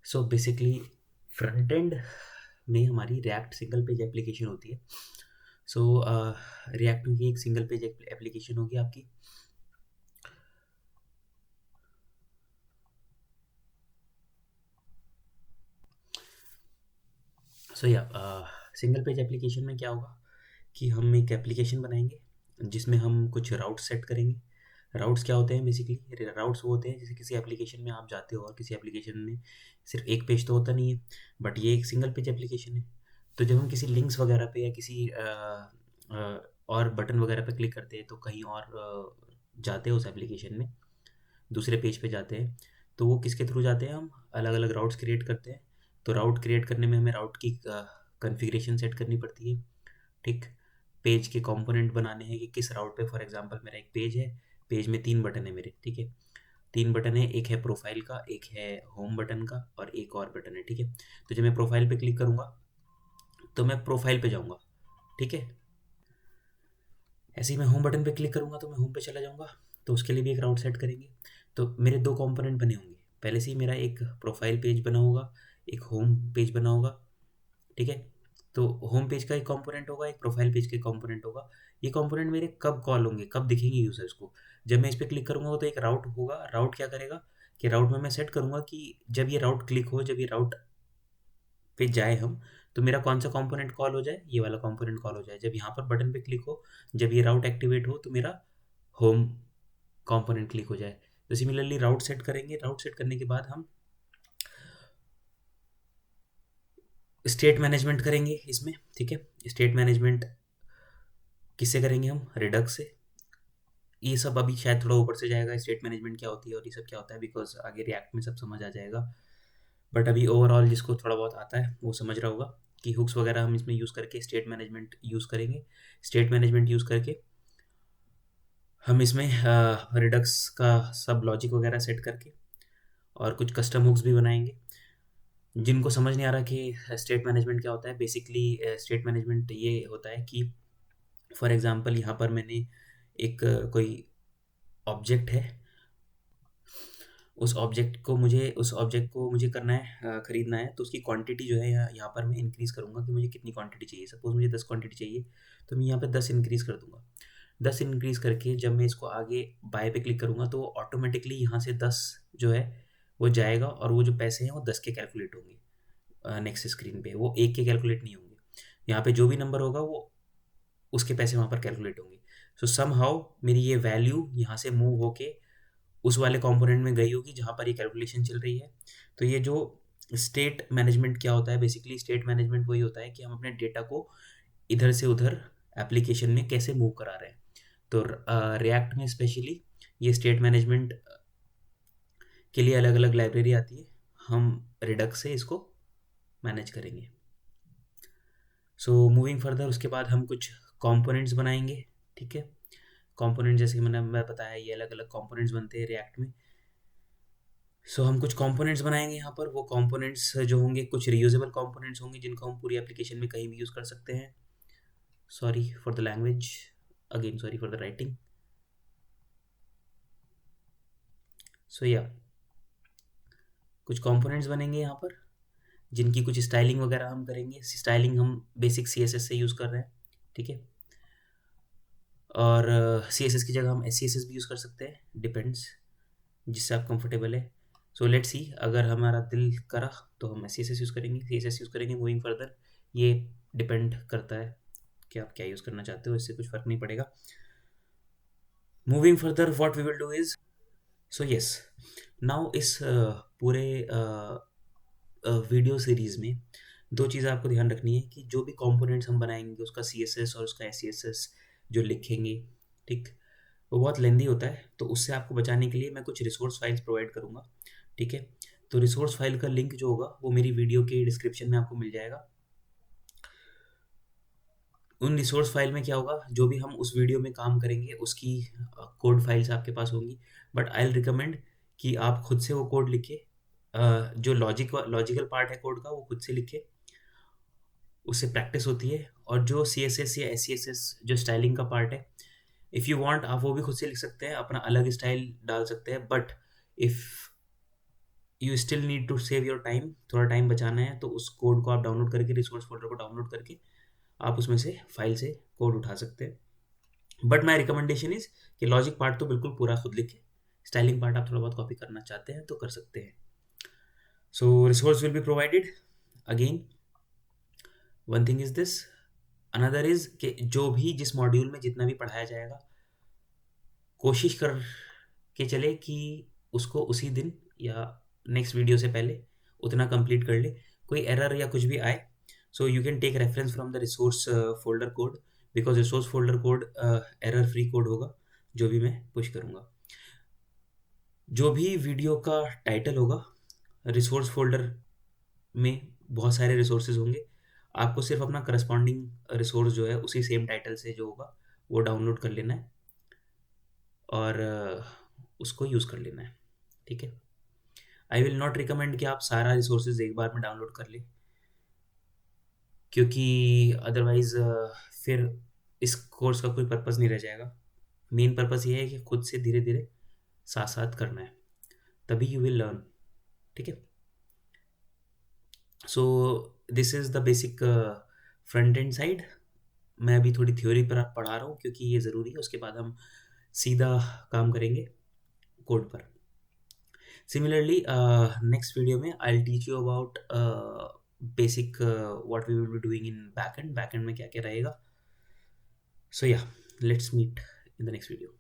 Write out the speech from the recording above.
So basically front end में हमारी react single page application होती है। सो रिएक्ट में एक सिंगल पेज एप्लीकेशन होगी आपकी। सो या सिंगल पेज एप्लीकेशन में क्या होगा कि हम एक एप्लीकेशन बनाएंगे जिसमें हम कुछ राउट्स सेट करेंगे। राउट्स क्या होते हैं बेसिकली? राउट्स वो होते हैं जैसे किसी एप्लीकेशन में आप जाते हो और किसी एप्लीकेशन में सिर्फ एक पेज तो होता नहीं है, बट ये एक सिंगल पेज एप्लीकेशन है। तो जब हम किसी लिंक्स वगैरह पे या किसी और बटन वगैरह पे क्लिक करते हैं तो कहीं और जाते हैं उस एप्लीकेशन में, दूसरे पेज पे जाते हैं। तो वो किसके थ्रू जाते हैं? हम अलग अलग राउट्स क्रिएट करते हैं। तो राउट क्रिएट करने में हमें राउट की कॉन्फ़िगरेशन सेट करनी पड़ती है। ठीक, पेज के कंपोनेंट बनाने हैं कि किस राउट पे। फॉर एग्जांपल मेरा एक पेज है, पेज में 3 बटन है मेरे, ठीक है। 3 बटन है, एक है प्रोफाइल का, एक है होम बटन का और एक और बटन है, ठीक है। तो जब मैं प्रोफाइल पे क्लिक करूँगा तो मैं प्रोफाइल पे जाऊँगा, ठीक है। ऐसे ही मैं होम बटन पे क्लिक करूँगा तो मैं होम पे चला जाऊँगा। तो उसके लिए भी एक राउट सेट करेंगे। तो मेरे 2 कंपोनेंट बने होंगे। पहले से ही मेरा एक प्रोफाइल पेज बना होगा, एक होम पेज बना होगा, ठीक है। तो होम पेज का एक कंपोनेंट होगा, एक प्रोफाइल पेज का कंपोनेंट होगा। ये कंपोनेंट मेरे कब कॉल होंगे, कब दिखेंगे यूज़र्स को? जब मैं इस पे क्लिक करूँगा तो एक राउट होगा। राउट क्या करेगा कि राउट में मैं सेट करूँगा कि जब ये राउट क्लिक हो, जब ये राउट पे जाए हम, तो मेरा कौन सा कंपोनेंट कॉल हो जाए? ये वाला कंपोनेंट कॉल हो जाए। जब यहाँ पर बटन पे क्लिक हो, जब ये राउट एक्टिवेट हो, तो मेरा होम कंपोनेंट क्लिक हो जाए। तो सिमिलरली राउट सेट करेंगे। राउट सेट करने के बाद हम स्टेट मैनेजमेंट करेंगे इसमें, ठीक है। स्टेट मैनेजमेंट किससे करेंगे? हम रिडक्स से। ये सब अभी शायद थोड़ा ऊपर से जाएगा, स्टेट मैनेजमेंट क्या होती है और ये सब क्या होता है, बिकॉज आगे रिएक्ट में सब समझ आ जाएगा। बट अभी ओवरऑल जिसको थोड़ा बहुत आता है वो समझ रहा होगा कि हुक्स वगैरह हम इसमें यूज़ करके स्टेट मैनेजमेंट यूज़ करेंगे। स्टेट मैनेजमेंट यूज़ करके हम इसमें रिडक्स का सब लॉजिक वगैरह सेट करके और कुछ कस्टम हुक्स भी बनाएंगे। जिनको समझ नहीं आ रहा कि स्टेट मैनेजमेंट क्या होता है, बेसिकली स्टेट मैनेजमेंट ये होता है कि फॉर एग्जांपल यहाँ पर मैंने एक कोई ऑब्जेक्ट है, उस ऑब्जेक्ट को मुझे करना है, खरीदना है। तो उसकी क्वांटिटी जो है यहाँ पर मैं इंक्रीज़ करूँगा कि मुझे कितनी क्वांटिटी चाहिए। सपोज़ मुझे 10 क्वांटिटी चाहिए, तो मैं यहाँ पे 10 इंक्रीज़ कर दूँगा। 10 इंक्रीज़ करके जब मैं इसको आगे बाय पे क्लिक करूँगा तो ऑटोमेटिकली यहाँ से 10 जो है वो जाएगा और वो जो पैसे हैं वो 10 के कैलकुलेट होंगे। नेक्स्ट स्क्रीन पे वो 1 के कैलकुलेट नहीं होंगे। यहाँ पे जो भी नंबर होगा वो उसके पैसे वहाँ पर कैलकुलेट होंगे। सो समहाउ मेरी ये वैल्यू यहाँ से मूव होके उस वाले कंपोनेंट में गई होगी जहाँ पर ये कैलकुलेशन चल रही है। तो ये जो स्टेट मैनेजमेंट क्या होता है, बेसिकली स्टेट मैनेजमेंट वही होता है कि हम अपने डेटा को इधर से उधर एप्लीकेशन में कैसे मूव करा रहे हैं। तो रिएक्ट में स्पेशली ये स्टेट मैनेजमेंट के लिए अलग अलग लाइब्रेरी आती है। हम रिडक्स से इसको मैनेज करेंगे। सो मूविंग फर्दर उसके बाद हम कुछ कंपोनेंट्स बनाएंगे, ठीक है। कंपोनेंट जैसे कि मैंने बताया ये अलग अलग कंपोनेंट्स बनते हैं रिएक्ट में। सो हम कुछ कंपोनेंट्स बनाएंगे यहाँ पर। वो कंपोनेंट्स जो होंगे कुछ रीयूजेबल कंपोनेंट्स होंगे जिनको हम पूरी एप्लीकेशन में कहीं भी यूज़ कर सकते हैं। Sorry for the language, again sorry for the writing. So या कुछ कंपोनेंट्स बनेंगे यहाँ पर जिनकी कुछ स्टाइलिंग वगैरह हम करेंगे। स्टाइलिंग हम बेसिक CSS से यूज़ कर रहे हैं, ठीक है। और CSS की जगह हम SCSS भी यूज़ कर सकते हैं, डिपेंड्स जिससे आप कंफर्टेबल है। सो लेट्स सी, अगर हमारा दिल करा तो हम CSS यूज़ करेंगे, CSS यूज़ करेंगे। मूविंग फर्दर ये डिपेंड करता है कि आप क्या यूज़ करना चाहते हो, इससे कुछ फ़र्क नहीं पड़ेगा। Moving further what we will do is, so yes now इस पूरे वीडियो सीरीज़ में 2 चीज़ें आपको ध्यान रखनी है कि जो भी कंपोनेंट्स हम बनाएंगे उसका CSS और उसका SCSS जो लिखेंगे, ठीक, वो बहुत लेंदी होता है। तो उससे आपको बचाने के लिए मैं कुछ रिसोर्स फाइल्स प्रोवाइड करूँगा, ठीक है। तो रिसोर्स फाइल का लिंक जो होगा वो मेरी वीडियो के डिस्क्रिप्शन में आपको मिल जाएगा। उन रिसोर्स फाइल में क्या होगा, जो भी हम उस वीडियो में काम करेंगे उसकी कोड फाइल्स आपके पास होंगी। बट आई विल रिकमेंड कि आप खुद से वो कोड लिखिए। जो लॉजिकल पार्ट है कोड का वो खुद से लिखिए, उससे प्रैक्टिस होती है। और जो CSS या SCSS जो स्टाइलिंग का पार्ट है, इफ़ यू वांट आप वो भी खुद से लिख सकते हैं, अपना अलग स्टाइल डाल सकते हैं। But if you still need to save your time, थोड़ा टाइम बचाना है तो उस कोड को आप डाउनलोड करके, रिसोर्स फोल्डर को डाउनलोड करके आप उसमें से फाइल से कोड उठा सकते हैं। बट माई रिकमेंडेशन इज कि लॉजिक पार्ट तो बिल्कुल पूरा खुद लिखे, स्टाइलिंग पार्ट आप थोड़ा बहुत कॉपी करना चाहते हैं तो कर सकते हैं। So resource will be provided. Again one thing is this, another is कि जो भी जिस मॉड्यूल में जितना भी पढ़ाया जाएगा, कोशिश कर के चले कि उसको उसी दिन या नेक्स्ट वीडियो से पहले उतना कंप्लीट कर ले। कोई एरर या कुछ भी आए, so you can take reference from the resource folder code, because resource folder code error free code होगा जो भी मैं पुश करूँगा। जो भी वीडियो का टाइटल होगा, रिसोर्स फोल्डर में बहुत सारे रिसोर्सेज होंगे, आपको सिर्फ अपना करस्पॉन्डिंग रिसोर्स जो है उसी सेम टाइटल से जो होगा वो डाउनलोड कर लेना है और उसको यूज़ कर लेना है। ठीक है, आई विल नॉट रिकमेंड कि आप सारा रिसोर्सेज एक बार में डाउनलोड कर लें, क्योंकि अदरवाइज़ फिर इस कोर्स का कोई पर्पज़ नहीं रह जाएगा। मेन पर्पज़ ये है कि खुद से धीरे धीरे साथ साथ करना है, तभी यू विल लर्न। ठीक है, so this is the basic front end side. मैं अभी थोड़ी थ्योरी पर पढ़ा रहा हूँ क्योंकि ये ज़रूरी है, उसके बाद हम सीधा काम करेंगे कोड पर। सिमिलरली नेक्स्ट वीडियो में I will teach you about basic what we will be doing in backend में क्या क्या रहेगा। So yeah, let's meet in the next video.